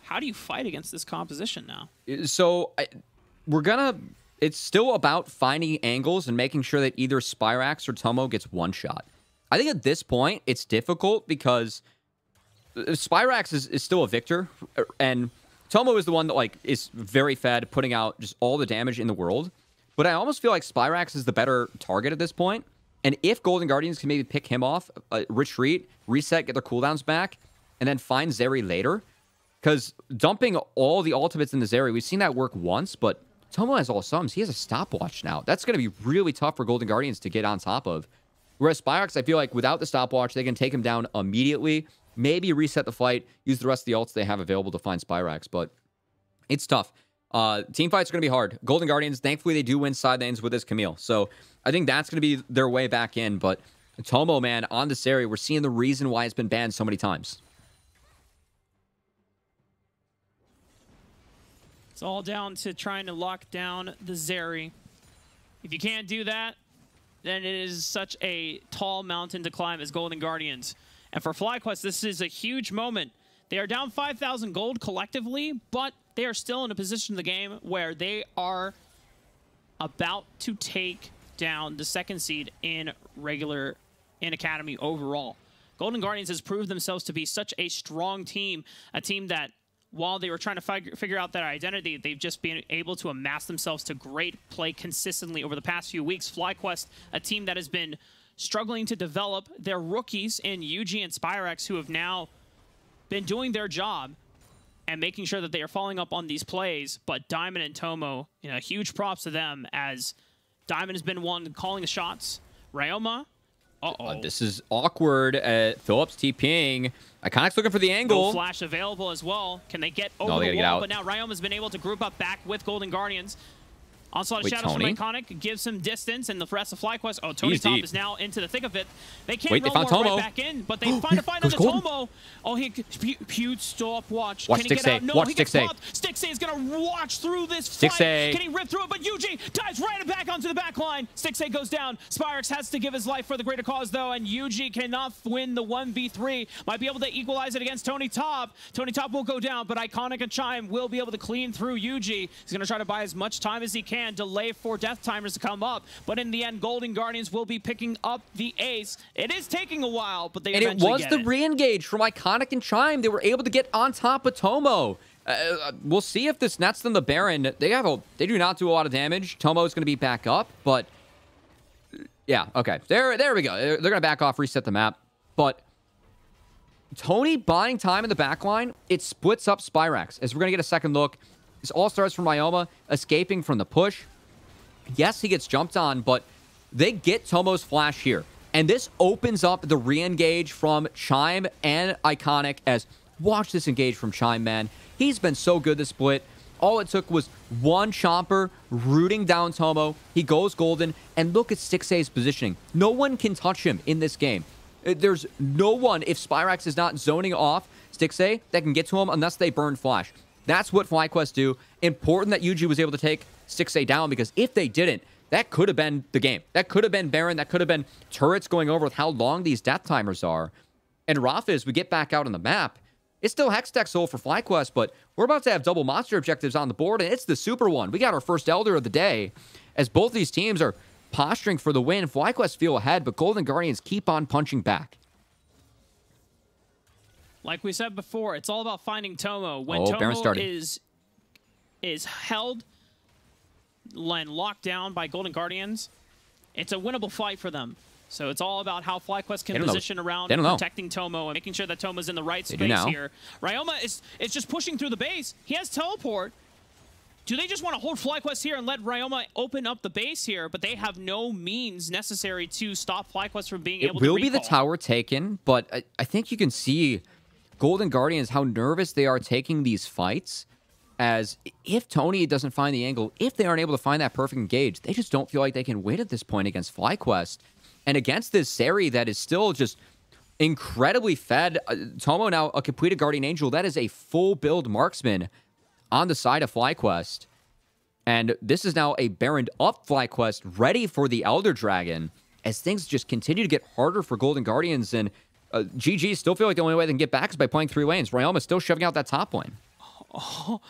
How do you fight against this composition now? So, it's still about finding angles and making sure that either Spyrax or Tomo gets one shot. I think at this point, it's difficult because Spyrax is still a victor, and Tomo is the one that, like, is very fed, putting out just all the damage in the world. But I almost feel like Spyrax is the better target at this point. And if Golden Guardians can maybe pick him off, retreat, reset, get their cooldowns back, and then find Zeri later. Because dumping all the ultimates in the Zeri, we've seen that work once, but Tomo has all sums. He has a stopwatch now. That's going to be really tough for Golden Guardians to get on top of. Whereas Spyrax, I feel like without the stopwatch, they can take him down immediately. Maybe reset the fight, use the rest of the ults they have available to find Spyrax, but it's tough. Team fights are going to be hard. Golden Guardians, thankfully, they do win side lanes with this Camille. So I think that's going to be their way back in. But Tomo, man, on this area, we're seeing the reason why it's been banned so many times. It's all down to trying to lock down the Zeri. If you can't do that, then it is such a tall mountain to climb as Golden Guardians. And for FlyQuest, this is a huge moment. They are down 5,000 gold collectively, but they are still in a position in the game where they are about to take down the second seed in Academy overall. Golden Guardians has proved themselves to be such a strong team, a team that, while they were trying to figure out their identity, they've just been able to amass themselves to great play consistently over the past few weeks. FlyQuest, a team that has been struggling to develop their rookies in UG and Spyrax, who have now been doing their job and making sure that they are following up on these plays. But Diamond and Tomo, you know, huge props to them, as Diamond has been one calling the shots. Ryoma, this is awkward. Phillips TPing. Iconic's looking for the angle. No flash available as well. Can they get over the wall? But now Ryoma's been able to group up back with Golden Guardians. Onslaught of Shadows from Iconic gives some distance, and the rest of FlyQuest. Oh, Tony Top is now into the thick of it. They can't roll more right back in, but they find another Tomo. Oh, huge stopwatch. Watch Can he get out? No, watch he gets popped. Stixxay is going to watch through this fight. Can he rip through it? But Yuji dives right back onto the back line. Stixxay goes down. Spyrax has to give his life for the greater cause, though, and Yuji cannot win the 1v3. Might be able to equalize it against Tony Top. Tony Top will go down, but Iconic and Chime will be able to clean through Yuji. He's going to try to buy as much time as he can, delay for death timers to come up, but in the end, Golden Guardians will be picking up the ace. It is taking a while, but they eventually get it. And it was the re-engage from Iconic and Chime. They were able to get on top of Tomo. We'll see if this nets them the Baron. They do not do a lot of damage. Tomo is going to be back up, but yeah, okay. There we go. They're going to back off, reset the map, but Tony buying time in the backline, it splits up Spyrax, as we're going to get a second look. This all starts from Ryoma escaping from the push. Yes, he gets jumped on, but they get Tomo's flash here. And this opens up the re-engage from Chime and Iconic, as watch this engage from Chime, man. He's been so good this split. All it took was one Chomper rooting down Tomo. He goes golden, and look at Stixxay's positioning. No one can touch him in this game. There's no one, if Spyrax is not zoning off Stixxay, that can get to him unless they burn flash. That's what FlyQuest do. Important that Yuji was able to take Stixxay down, because if they didn't, that could have been the game. That could have been Baron. That could have been turrets going over with how long these death timers are. And Rafa, as we get back out on the map, it's still Hextech Soul for FlyQuest, but we're about to have double monster objectives on the board, and it's the super one. We got our first Elder of the day, as both these teams are posturing for the win. FlyQuest feel ahead, but Golden Guardians keep on punching back. Like we said before, it's all about finding Tomo. When Tomo is held and locked down by Golden Guardians, it's a winnable fight for them. So it's all about how FlyQuest can position around protecting Tomo and making sure that Tomo's in the right space here. Ryoma is just pushing through the base. He has teleport. do they just want to hold FlyQuest here and let Ryoma open up the base here? But they have no means necessary to stop FlyQuest from being able to It will be the recall. tower taken, but I think you can see Golden Guardians, how nervous they are taking these fights. As if Tony doesn't find the angle, if they aren't able to find that perfect engage, they just don't feel like they can win at this point against FlyQuest. And against this Seri that is still just incredibly fed. Tomo now a completed Guardian Angel. That is a full build marksman on the side of FlyQuest. And this is now a Baroned up FlyQuest ready for the Elder Dragon as things just continue to get harder for Golden Guardians. And GG still feel like the only way they can get back is by playing 3 lanes. Ryoma still shoving out that top lane. Oh,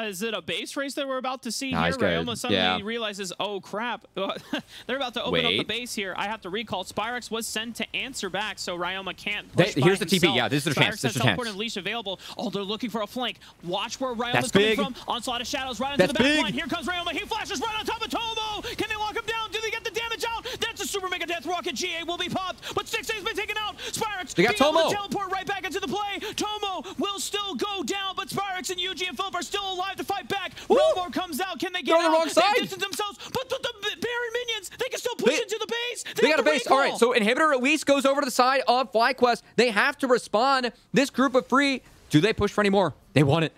is it a base race that we're about to see Nah, here? he's good. Ryoma suddenly Yeah. realizes, oh crap, they're about to open up the base here. I have to recall. Spyrex was sent to answer back, so Ryoma can't push by Here's the TP. himself. Yeah, this is their chance. This is their teleport chance. and leash available. Oh, they're looking for a flank. Watch where Ryoma's That's coming big. from. Onslaught of Shadows right into That's the back big. line. Here comes Ryoma. He flashes right on top of Tomo. Can they lock him down? Do they get the damage out? That's a super mega death rocket. GA will be popped, but 6A's been taken out. Spyrex They got being able Tomo. to teleport right back into the play. Tomo will still go down, but Spyrex and Yuji and Philip are still alive to fight back. Rollmore comes out. Can they get They're on out? the wrong They side. distance themselves, but the Baron minions, they can still push into the base. They got a have to base. All right, recall. so Inhibitor at least goes over to the side of FlyQuest. They have to respond. This group of free. Do they push for any more? They want it.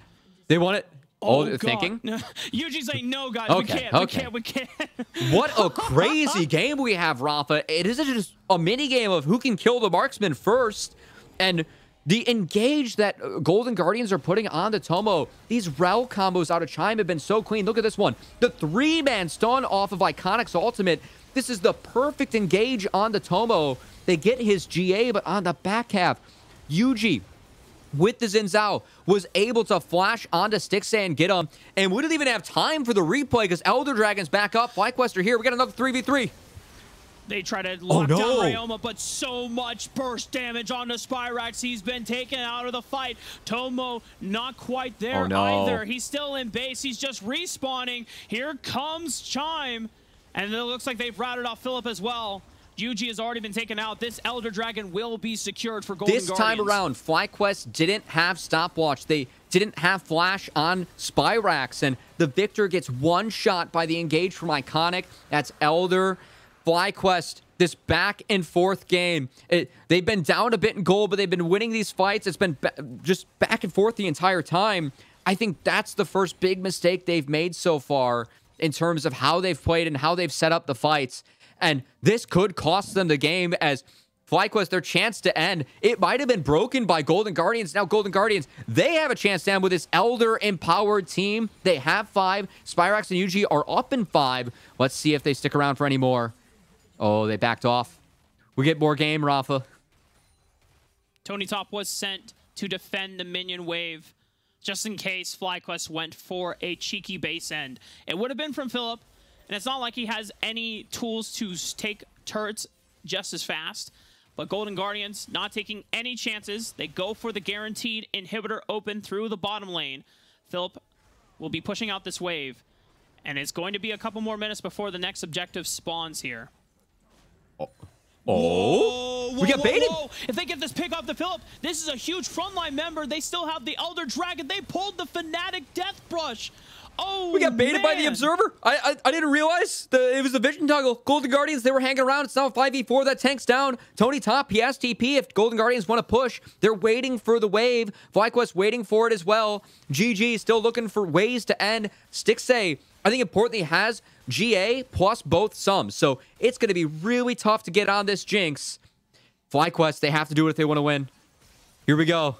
They want it. Oh, they're God. thinking. Yuji's saying, no, guys, Okay, we can't. What a crazy game we have, Rafa. It isn't just a mini game of who can kill the marksman first. And the engage that Golden Guardians are putting on the Tomo, these Rel combos out of Chime have been so clean. Look at this one. The 3-man stun off of Iconic's ultimate. This is the perfect engage on the Tomo. They get his GA, but on the back half, Yuji with the Xin Zhao was able to flash onto Stixay and get him. And we didn't even have time for the replay because Elder Dragon's back up. FlyQuest are here. We got another 3v3. They try to lock no. down Ryoma, but so much burst damage onto Spyrax. He's been taken out of the fight. Tomo not quite there either. He's still in base. He's just respawning. Here comes Chime. And it looks like they've routed off Philip as well. Yuji has already been taken out. This Elder Dragon will be secured for Golden Guardians. This time around, FlyQuest didn't have stopwatch. They didn't have flash on Spyrax. And the Victor gets one shot by the engage from Iconic. That's Elder. FlyQuest, this back and forth game. They've been down a bit in gold, but they've been winning these fights. It's been just back and forth the entire time. I think that's the first big mistake they've made so far in terms of how they've played and how they've set up the fights. And this could cost them the game as FlyQuest, their chance to end, it might have been broken by Golden Guardians. Now Golden Guardians, they have a chance to end with this Elder-empowered team. They have 5. Spyrax and Yuji are up in 5. Let's see if they stick around for any more. Oh, they backed off. We get more game, Rafa. Tony Top was sent to defend the minion wave just in case FlyQuest went for a cheeky base end. It would have been from Philip, and it's not like he has any tools to take turrets just as fast. But Golden Guardians not taking any chances. They go for the guaranteed inhibitor open through the bottom lane. Philip will be pushing out this wave, and it's going to be a couple more minutes before the next objective spawns here. Oh, we got baited. Whoa. If they get this pick off the Philip, this is a huge frontline member. They still have the Elder Dragon. They pulled the Fnatic Death Brush. Oh, we got baited by the Observer. I didn't realize it was the vision toggle. Golden Guardians, they were hanging around. It's now a 5v4. That tank's down. Tony Top, he has TP if Golden Guardians want to push. They're waiting for the wave. FlyQuest waiting for it as well. GG still looking for ways to end. Stixay, I think importantly, has GA plus both sums. So it's going to be really tough to get on this Jinx. FlyQuest, they have to do it if they want to win. Here we go.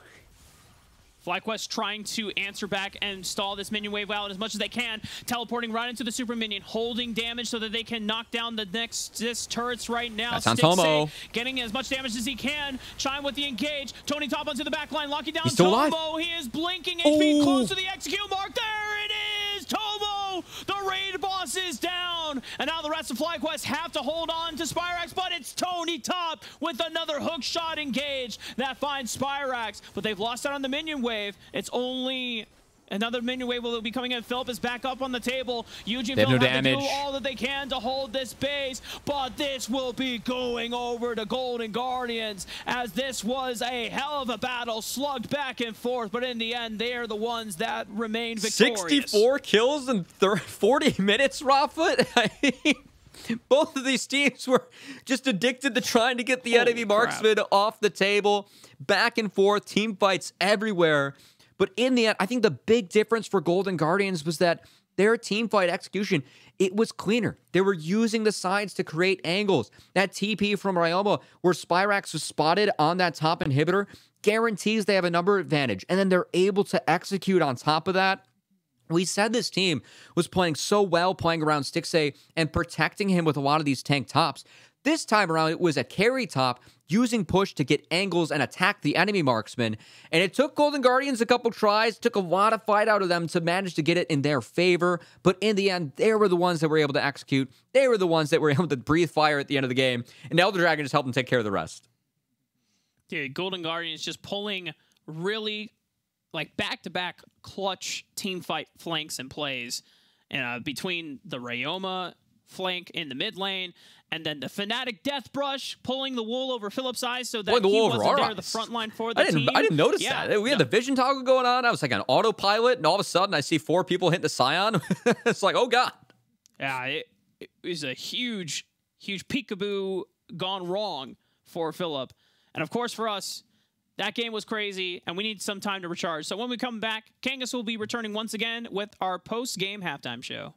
FlyQuest trying to answer back and stall this minion wave out as much as they can. Teleporting right into the super minion, holding damage so that they can knock down the next turrets right now. That's on Tomo. Getting as much damage as he can. Chime with the engage. Tony Top onto the back line, locking down He's still Tomo. alive. He is blinking HP close to the execute mark. There it is! Tomo! The raid boss is down. And now the rest of FlyQuest have to hold on to Spyrax, but it's Tony Top with another hook shot engage that finds Spyrax. But they've lost out on the minion wave. It's only Another minion wave will be coming in. Philip is back up on the table. Eugene They have no Philip have to damage. do all that they can to hold this base, but this will be going over to Golden Guardians, as this was a hell of a battle, slugged back and forth, but in the end, they are the ones that remain victorious. 64 kills in 40 minutes, Rafa? Both of these teams were just addicted to trying to get the enemy marksman off the table. Back and forth, team fights everywhere. But in the end, I think the big difference for Golden Guardians was that their team fight execution, it was cleaner. They were using the sides to create angles. That TP from Ryoma, where Spyrax was spotted on that top inhibitor, guarantees they have a number advantage. And then they're able to execute on top of that. We said this team was playing so well, playing around Stixxay and protecting him with a lot of these tank tops. This time around, it was a carry top using push to get angles and attack the enemy marksman. And it took Golden Guardians a couple tries, took a lot of fight out of them to manage to get it in their favor. But in the end, they were the ones that were able to execute. They were the ones that were able to breathe fire at the end of the game. And Elder Dragon just helped them take care of the rest. Dude, Golden Guardians just pulling really like back-to-back clutch team fight flanks and plays between the Ryoma flank in the mid lane and then the Fnatic Death Brush pulling the wool over Philip's eyes so that he wasn't there the front line for the team. I didn't notice that. We had the vision toggle going on. I was like on autopilot, and all of a sudden I see 4 people hitting the Scion. It's like, oh God. Yeah, it was a huge peekaboo gone wrong for Philip. And of course for us, that game was crazy, and we need some time to recharge. So when we come back, Kangas will be returning once again with our post-game halftime show.